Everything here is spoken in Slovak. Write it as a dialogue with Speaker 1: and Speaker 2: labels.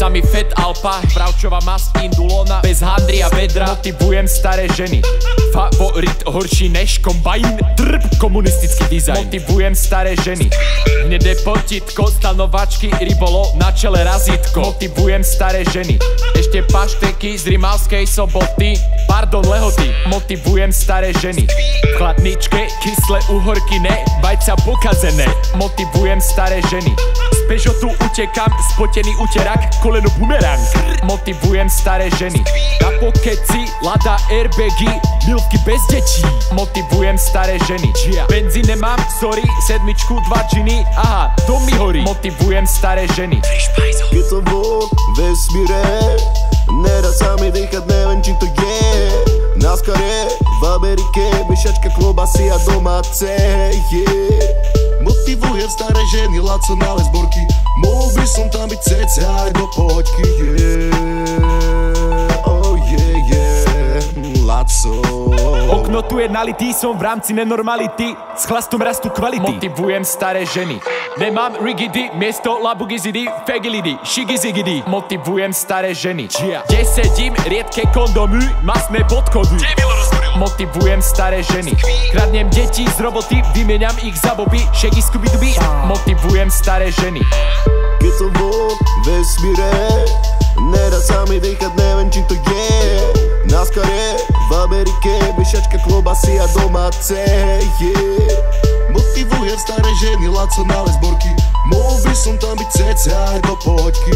Speaker 1: mi Fat Alpa, bravčová mas indulona, bez handry a vedra. Motivujem staré ženy, favorit horší než kombajn, drb, komunistický dizajn. Motivujem staré ženy, hnedé potítko, stanovačky, rybolo, na čele razítko. Motivujem staré ženy, ešte pašteky z Rimavskej Soboty, pardon Lehoty. Motivujem staré ženy, v chladničke kyslé uhorky, ne, vajca pokazené. Motivujem staré ženy, z Peugeotu utekam, spotený uterák, koleno bumerang. Motivujem staré ženy, na pokeci, Lada airbagy, milky bez detí. Motivujem staré ženy, benzín nemám, sorry, sedmičku, 2 džiny, aha, to mi horí. Motivujem staré ženy.
Speaker 2: Keď som vo vesmíre, nedá sa mi dýchať, neviem čím to je. NASCAR je v Amerike, myšačka, klobasy a domáce, Motivujem staré ženy, Laco na lesborky, mohol by som tam byť cca aj do poďky, oh yeah, Laco.
Speaker 1: Okno tu je nalitý, som v rámci nenormality, s chlastom rastú kvality. Motivujem staré ženy, nemám rigidy, miesto labugizidy, fegilidy, šigizigidi. Motivujem staré ženy, kde sedím, riedke kondomy, masné podkody. Motivujem staré ženy, kradnem deti z roboty, vymieňam ich za boby, šegy skubiduby. Motivujem staré ženy.
Speaker 2: Keď som vo vesmíre, nedá sa mi dýchať, neviem čím to je. NASCAR je v Amerike, myšačka, klobasy a domáce, Motivujem staré ženy, Laco na lesborky, mohol by som tam byť cca aj do poďky,